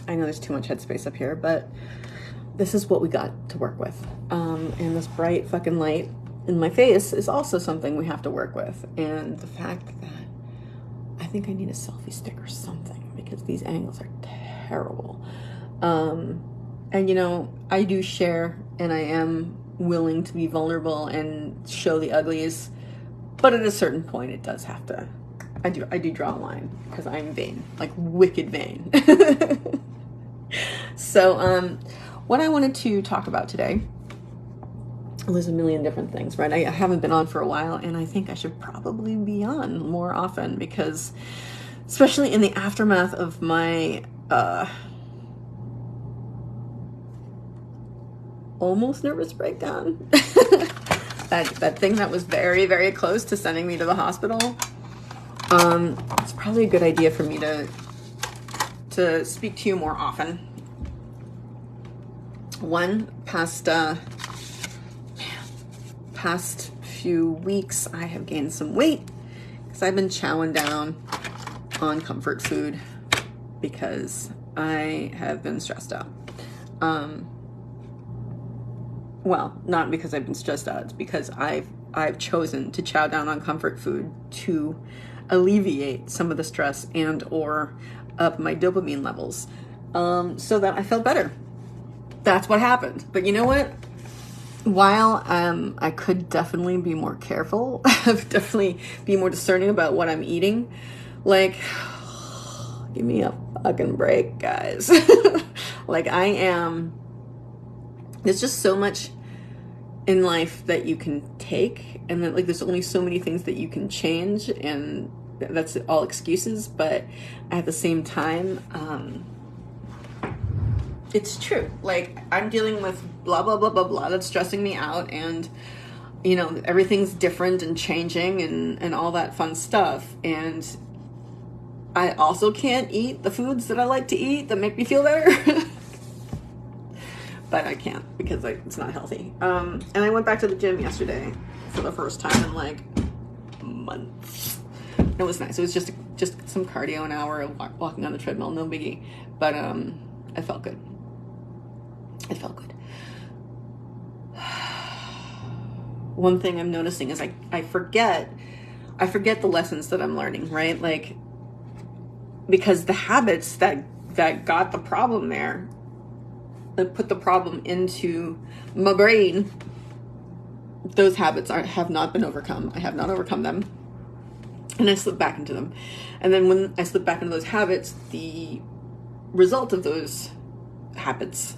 I know there's too much headspace up here, but this is what we got to work with. And this bright fucking light in my face is also something we have to work with. And the fact that I think I need a selfie stick or something because these angles are terrible. And you know, I do share, and I am willing to be vulnerable and show the uglies, but at a certain point it does have to, I do draw a line because I'm vain, like wicked vain. So what I wanted to talk about today, there's a million different things, right? I haven't been on for a while, and I think I should probably be on more often because, especially in the aftermath of my almost nervous breakdown, that thing that was very, very close to sending me to the hospital, it's probably a good idea for me to speak to you more often. One, past few weeks, I have gained some weight because I've been chowing down on comfort food because I have been stressed out. Well, not because I've been stressed out, it's because I've chosen to chow down on comfort food to alleviate some of the stress and or up my dopamine levels, so that I felt better. That's what happened. But you know what? While I could definitely be more careful, definitely be more discerning about what I'm eating, like, give me a fucking break, guys. Like, there's just so much in life that you can take, and then, like, there's only so many things that you can change, and that's all excuses. But at the same time, it's true. Like, I'm dealing with blah, blah, blah, blah, blah that's stressing me out, and, you know, everything's different and changing and all that fun stuff. And I also can't eat the foods that I like to eat that make me feel better. But I can't because it's not healthy. And I went back to the gym yesterday for the first time in like months. It was nice. It was just some cardio, an hour of walking on the treadmill, no biggie. But I felt good. It felt good. One thing I'm noticing is I forget the lessons that I'm learning, right? Like, because the habits that got the problem there, that put the problem into my brain, those habits have not been overcome. I have not overcome them. And I slipped back into them. And then when I slipped back into those habits, the result of those habits,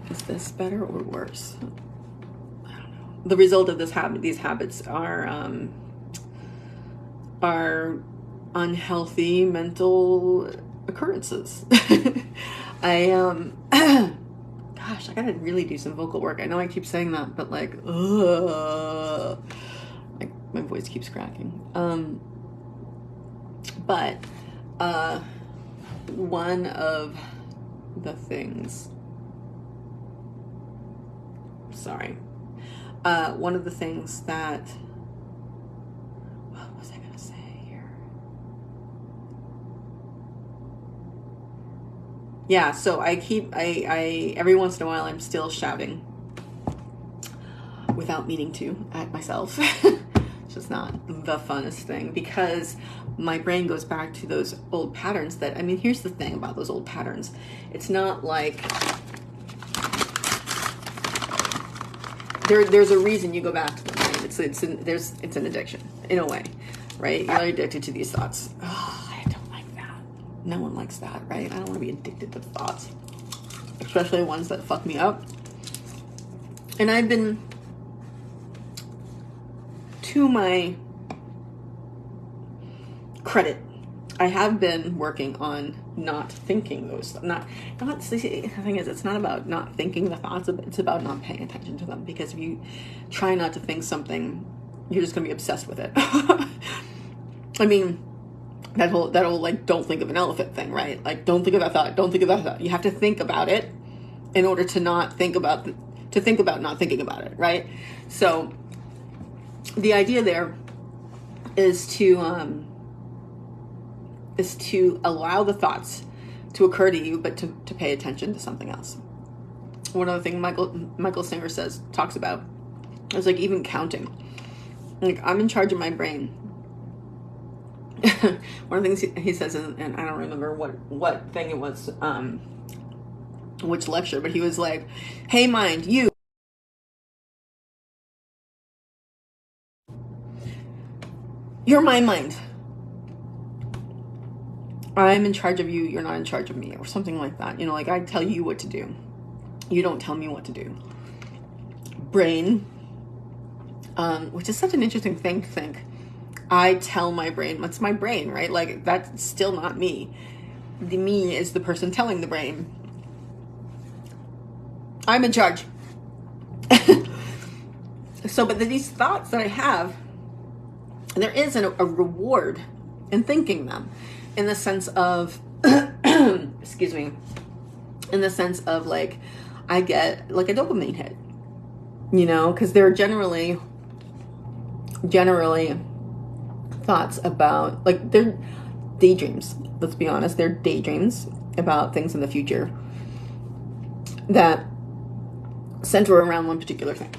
is this better or worse? I don't know. The result of these habits are unhealthy mental occurrences. Gosh, I gotta really do some vocal work. I know I keep saying that, but like my voice keeps cracking. But one of the things, one of the things that, what was I gonna say here? Yeah, so I every once in a while I'm still shouting without meaning to at myself. It's just not the funnest thing because my brain goes back to those old patterns that, I mean, here's the thing about those old patterns. It's not like there's a reason you go back to them, right? It's an addiction in a way, right? You're addicted to these thoughts. Oh, I don't like that. No one likes that, right? I don't want to be addicted to thoughts, especially ones that fuck me up. And I've been, to my credit, I have been working on not thinking those, the thing is, it's not about not thinking the thoughts, it's about not paying attention to them, because if you try not to think something, you're just going to be obsessed with it. I mean, that whole like, don't think of an elephant thing, right? Like, don't think of that thought, don't think of that thought. You have to think about it in order to not think about, to think about not thinking about it, right? So the idea there is to is to allow the thoughts to occur to you, but to pay attention to something else. One of the things Michael Singer talks about is like even counting. Like, I'm in charge of my brain. One of the things he says, and I don't remember what thing it was, which lecture, but he was like, hey mind, you're my mind. I'm in charge of you, you're not in charge of me, or something like that. You know, like, I tell you what to do. You don't tell me what to do. Brain, which is such an interesting thing to think. I tell my brain, what's my brain, right? Like, that's still not me. The me is the person telling the brain, I'm in charge. So, but these thoughts that I have, there is a reward in thinking them, in the sense of, excuse me, in the sense of, like, I get like a dopamine hit, you know, because they're generally thoughts about, like, they're daydreams. Let's be honest, they're daydreams about things in the future that center around one particular thing.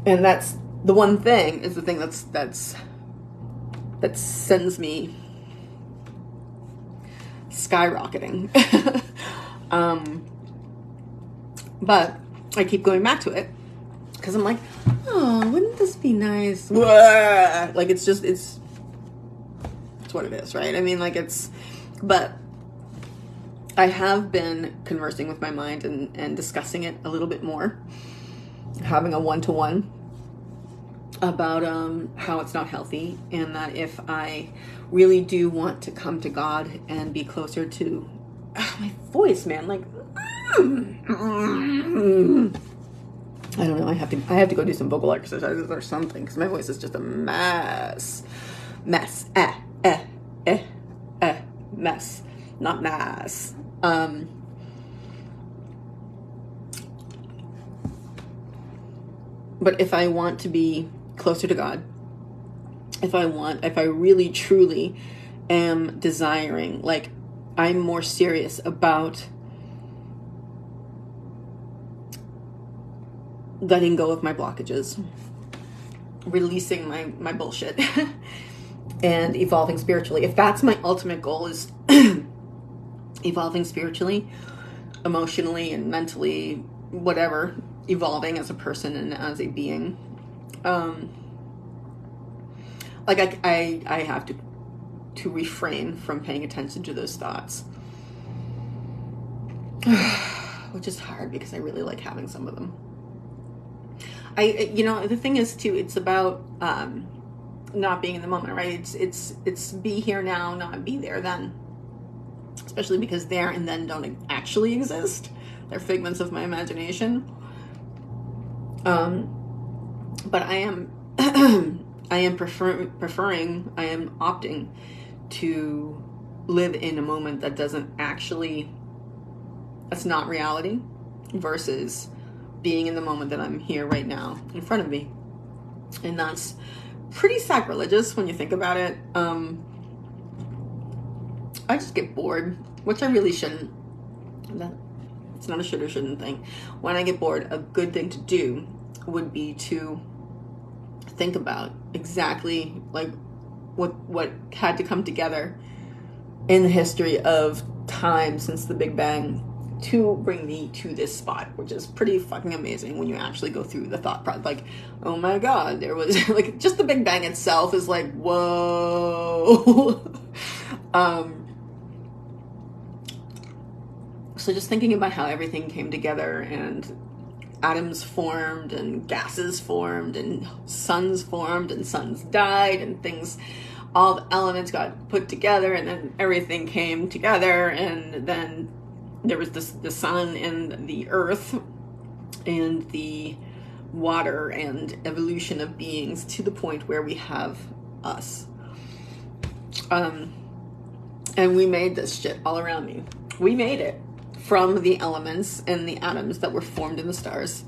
And that's the one thing, is the thing that sends me skyrocketing. But I keep going back to it because I'm like, oh, wouldn't this be nice? Like, it's what it is, right? I mean, like, but I have been conversing with my mind and discussing it a little bit more, having a one-to-one about how it's not healthy, and that if I really do want to come to God and be closer to my voice, man, like, I don't know, I have to go do some vocal exercises or something, because my voice is just a mess, mess, not mass. But if I want to be closer to God, if I really truly am desiring, like, I'm more serious about letting go of my blockages, releasing my bullshit, and evolving spiritually. If that's my ultimate goal, is evolving spiritually, emotionally, and mentally, whatever, evolving as a person and as a being, like, I have to refrain from paying attention to those thoughts, which is hard because I really like having some of them. The thing is too, it's about not being in the moment, right? It's be here now, not be there then. Especially because there and then don't actually exist. They're figments of my imagination. But I am preferring, I am opting to live in a moment that that's not reality, versus being in the moment that I'm here right now in front of me. And that's pretty sacrilegious when you think about it. I just get bored, which I really shouldn't. It's not a should or shouldn't thing. When I get bored, a good thing to do would be to think about exactly, like, what had to come together in the history of time since the Big Bang to bring me to this spot, which is pretty fucking amazing when you actually go through the thought process. Like, oh my God, there was like, just the Big Bang itself is like, whoa. So just thinking about how everything came together, and atoms formed, and gases formed, and suns formed, and suns died, and things, all the elements got put together, and then everything came together, and then there was the sun and the earth and the water and evolution of beings to the point where we have us. And we made this shit all around me. We made it from the elements and the atoms that were formed in the stars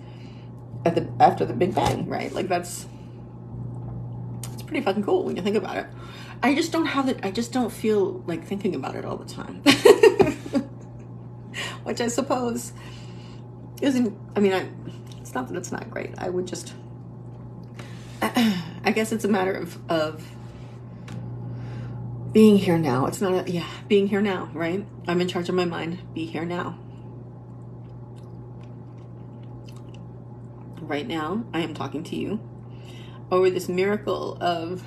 after the Big Bang, right? Like, it's pretty fucking cool when you think about it. I just don't have it. I just don't feel like thinking about it all the time. Which I suppose isn't, I mean, it's not that it's not great. I would just, I guess it's a matter of being here now. It's not being here now, right? I'm in charge of my mind. Be here now. Right now, I am talking to you over this miracle of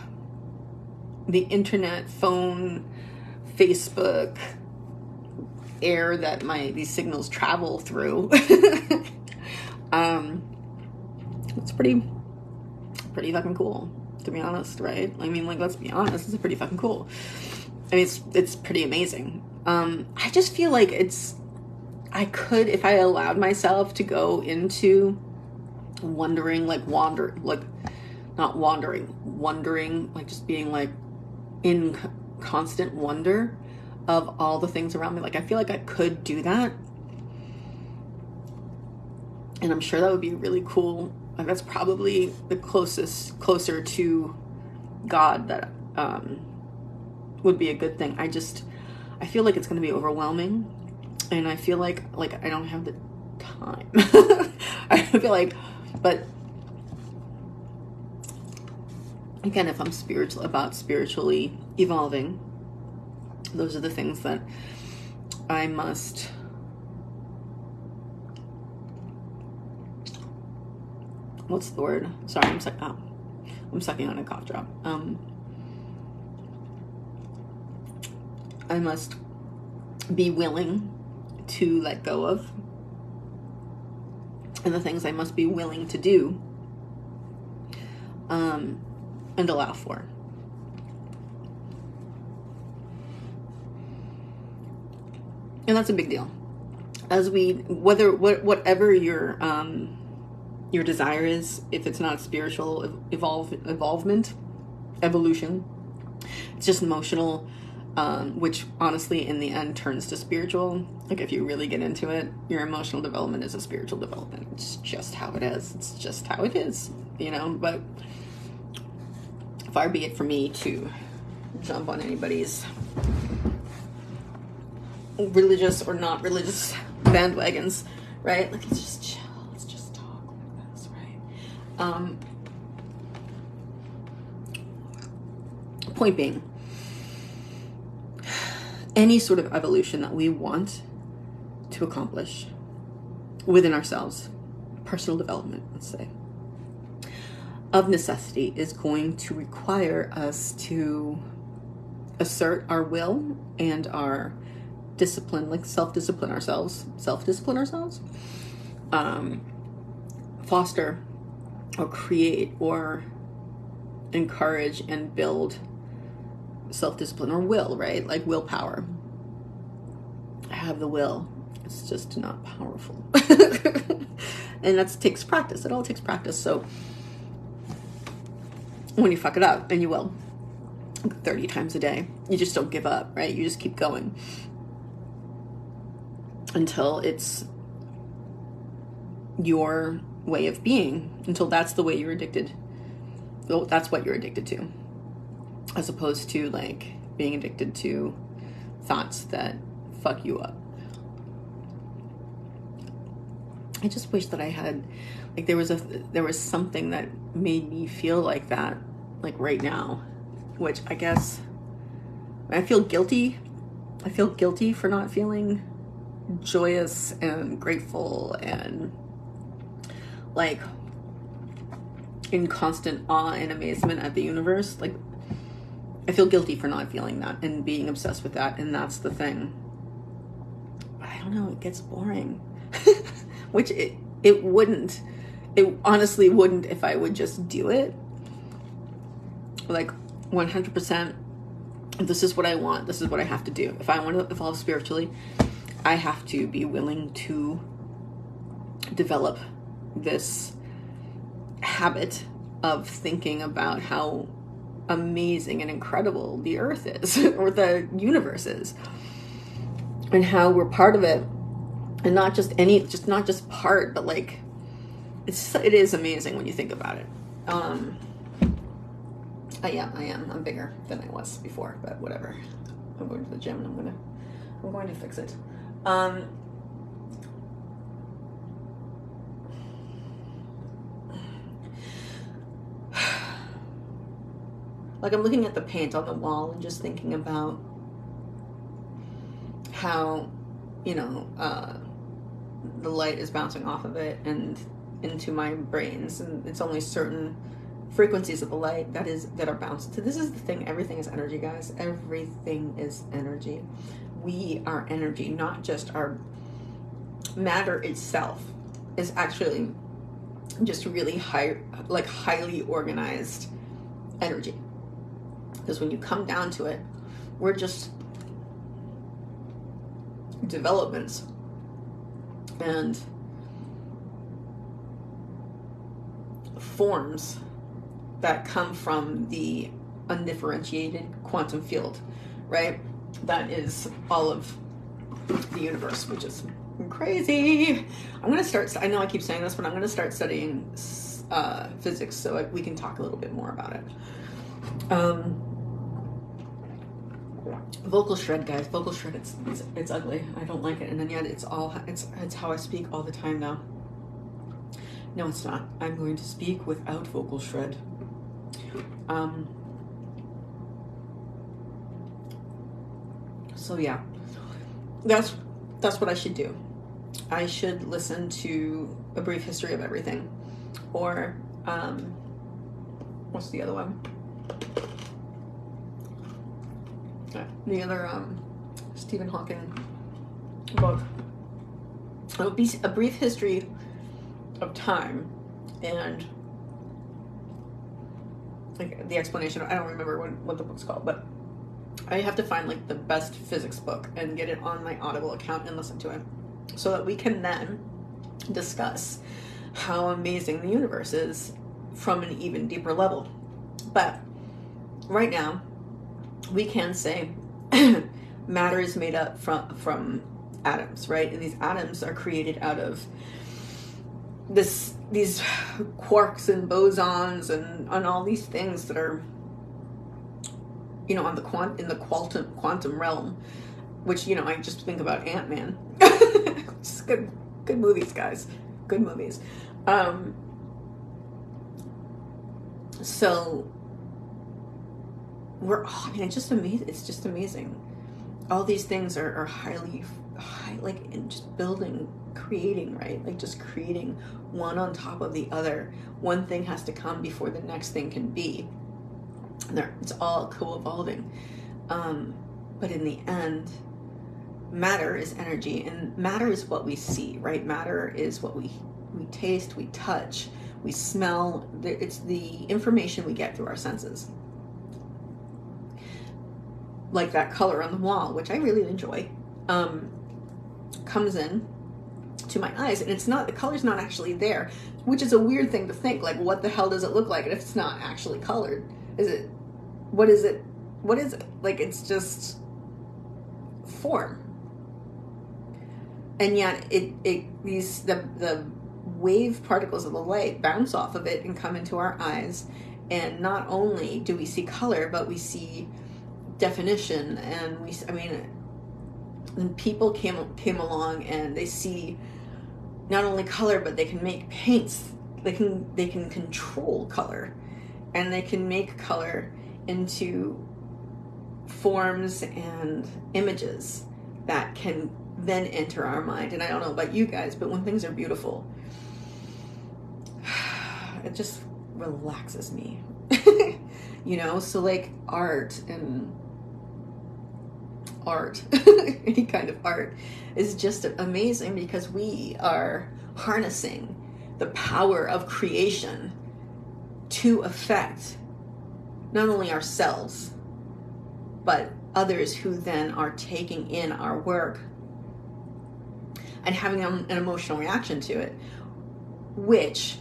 the internet, phone, Facebook, air that these signals travel through. It's pretty fucking cool, to be honest, right? I mean, like, let's be honest, it's pretty fucking cool. I mean, it's pretty amazing. I just feel like I could, if I allowed myself to go into wondering, wondering, like just being like in constant wonder of all the things around me. Like, I feel like I could do that. And I'm sure that would be really cool. Like, that's probably the closer to God that would be a good thing. I feel like it's going to be overwhelming. And I feel like I don't have the time. I feel like, but again, if I'm spiritually evolving, those are the things that I must what's the word? Sorry, I'm sucking on a cough drop. I must be willing to let go of, and the things I must be willing to do, and allow for. And that's a big deal. As whatever your desire is, if it's not spiritual evolution, it's just emotional, which honestly in the end turns to spiritual. Like, if you really get into it, your emotional development is a spiritual development. It's just how it is. It's just how it is, but far be it for me to jump on anybody's religious or not religious bandwagons, right? Like, it's just chill. Let's just talk like this, right? Point being, any sort of evolution that we want to accomplish within ourselves, personal development, let's say, of necessity is going to require us to assert our will and our discipline, like self-discipline ourselves, foster or create or encourage and build self-discipline or will, right? Like willpower. I have the will. It's just not powerful. And that takes practice. It all takes practice. So when you fuck it up, and you will 30 times a day, you just don't give up, right? You just keep going until it's your way of being, until that's the way you're addicted. Well, that's what you're addicted to, as opposed to like being addicted to thoughts that fuck you up. I just wish that I had, like, there was something that made me feel like that, like right now, which I guess I feel guilty. I feel guilty for not feeling joyous and grateful and like in constant awe and amazement at the universe. Like, I feel guilty for not feeling that and being obsessed with that, and that's the thing. But I don't know, it gets boring. Which it wouldn't. It honestly wouldn't if I would just do it. Like 100%, this is what I want. This is what I have to do. If I want to evolve spiritually, I have to be willing to develop this habit of thinking about how amazing and incredible the earth is or the universe is, and how we're part of it, and not just part, but like it is amazing when you think about it. I am. I'm bigger than I was before, but whatever. I'm going to the gym and I'm going to fix it. Like, I'm looking at the paint on the wall and just thinking about how, you know, the light is bouncing off of it and into my brains, and it's only certain frequencies of the light that are bounced to. This is the thing, everything is energy, guys. Everything is energy. We are energy, not just our matter itself is actually just really highly organized energy. Because when you come down to it, we're just developments and forms that come from the undifferentiated quantum field, right? That is all of the universe, which is crazy. I'm going to start, I know I keep saying this, but I'm going to start studying physics so we can talk a little bit more about it. Vocal shred, guys. Vocal shred, it's ugly. I don't like it. And then yet it's how I speak all the time now. No, it's not. I'm going to speak without vocal shred. So yeah, that's what I should do. I should listen to A Brief History of Everything, or what's the other one? The other Stephen Hawking book. It would be A Brief History of Time, and like the explanation. I don't remember what the book's called, but I have to find like the best physics book and get it on my Audible account and listen to it, so that we can then discuss how amazing the universe is from an even deeper level. But right now, we can say matter is made up from atoms, right? And these atoms are created out of these quarks and bosons and all these things that are, you know, in the quantum realm, which, you know, I just think about Ant-Man. Just good movies, guys. Good movies. So it's just amazing. It's just amazing. All these things are highly, like, and just creating, right? Like, just creating one on top of the other. One thing has to come before the next thing can be. It's all co-evolving. But in the end, matter is energy, and matter is what we see, right? Matter is what we taste, we touch, we smell. It's the information we get through our senses. Like that color on the wall, which I really enjoy, comes in to my eyes, and the color's not actually there, which is a weird thing to think. Like, what the hell does it look like if it's not actually colored? What is it? Like, it's just form. And yet the wave particles of the light bounce off of it and come into our eyes, and not only do we see color, but we see definition, and and people came along and they see not only color, but they can make paints. They can control color, and they can make color into forms and images that can then enter our mind. And I don't know about you guys, but when things are beautiful, it just relaxes me. You know, so like art, any kind of art is just amazing, because we are harnessing the power of creation to affect not only ourselves, but others who then are taking in our work and having an emotional reaction to it, which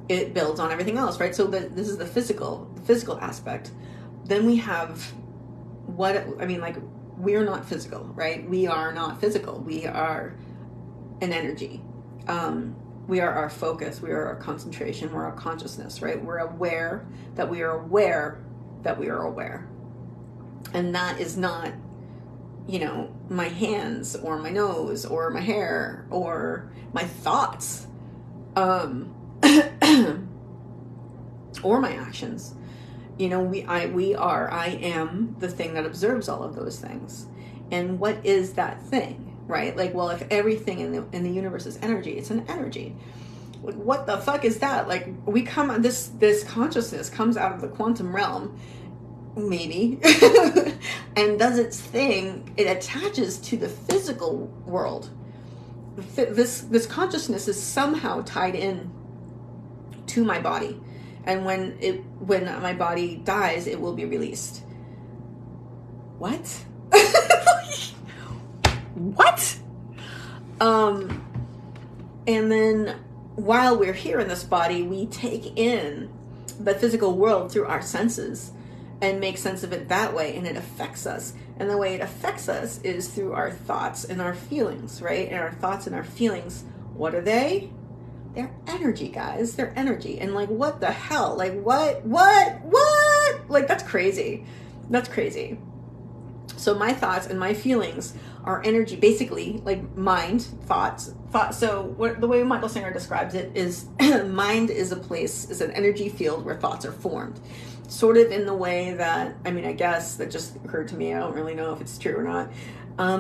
it builds on everything else, right? So this is the physical aspect. Then we have we're not physical, right? We are not physical. We are an energy. We are our focus. We are our concentration. We're our consciousness, right? We're aware that we are aware that we are aware. And that is not, you know, my hands or my nose or my hair or my thoughts, or my actions. You know, I am the thing that observes all of those things. And what is that thing, right? Like, well, if everything in the universe is energy, it's an energy. Like, what the fuck is that? Like, this consciousness comes out of the quantum realm, maybe, and does its thing. It attaches to the physical world. This consciousness is somehow tied in to my body. And when my body dies, it will be released. What? What? And then while we're here in this body, we take in the physical world through our senses and make sense of it that way, and it affects us. And the way it affects us is through our thoughts and our feelings, right? And our thoughts and our feelings, what are they? They're energy, guys. They're energy. And like, what the hell? Like, what? Like, that's crazy. That's crazy. So my thoughts and my feelings are energy, basically, like mind, thoughts. So the way Michael Singer describes it is mind is an energy field where thoughts are formed. Sort of in the way that, I mean, I guess that just occurred to me. I don't really know if it's true or not.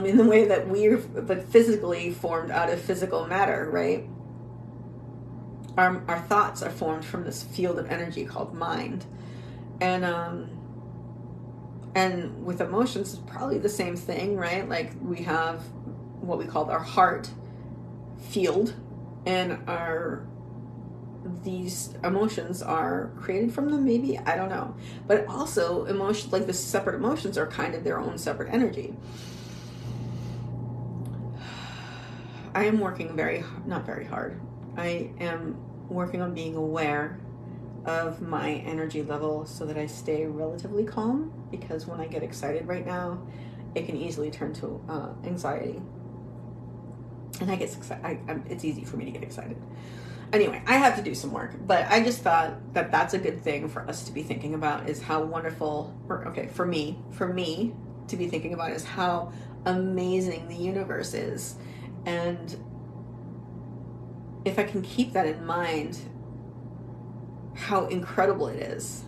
In the way that we're physically formed out of physical matter, right? Our thoughts are formed from this field of energy called mind. And with emotions, it's probably the same thing, right? Like, we have what we call our heart field, and these emotions are created from them, maybe, I don't know. But also emotions, like the separate emotions, are kind of their own separate energy. I am working not very hard. I am working on being aware of my energy level so that I stay relatively calm, because when I get excited right now, it can easily turn to anxiety. And I get excited. It's easy for me to get excited. Anyway, I have to do some work, but I just thought that that's a good thing for us to be thinking about, is how wonderful, for me to be thinking about is how amazing the universe is. And if I can keep that in mind, how incredible it is.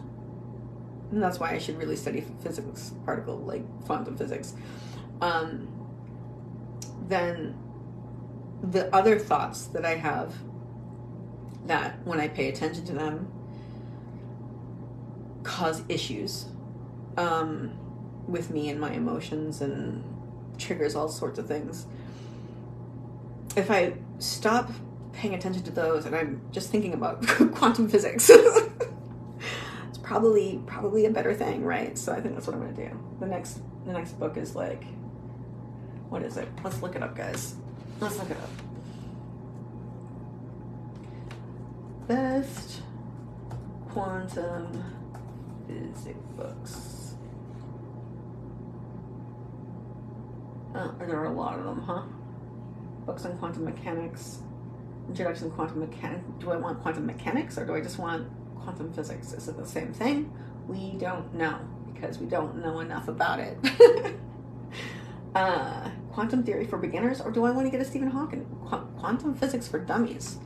And that's why I should really study physics, like quantum physics. Then the other thoughts that I have, that when I pay attention to them, cause issues with me and my emotions, and triggers all sorts of things. If I stop paying attention to those and I'm just thinking about quantum physics, it's probably a better thing, right? So I think that's what I'm going to do. The next book is like, what is it? Let's look it up, guys. Let's look it up. Best quantum physics books. There are a lot of them, huh? Books on quantum mechanics. Introduction to quantum mechanics. Do I want quantum mechanics, or do I just want quantum physics? Is it the same thing? We don't know, because we don't know enough about it. Quantum theory for beginners, or do I want to get a Stephen Hawking? Quantum physics for dummies.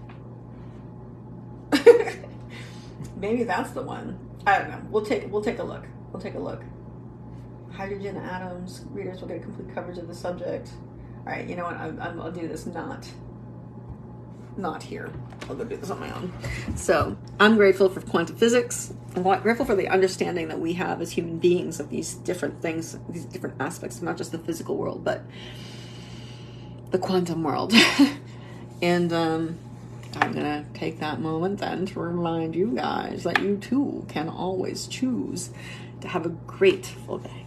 Maybe that's the one. I don't know. We'll take a look. We'll take a look. Hydrogen atoms. Readers will get a complete coverage of the subject. All right. You know what? I'll do this not here. I'll go do this on my own. So I'm grateful for quantum physics. I'm grateful for the understanding that we have as human beings of these different things, these different aspects, not just the physical world, but the quantum world. And I'm going to take that moment then to remind you guys that you too can always choose to have a grateful day.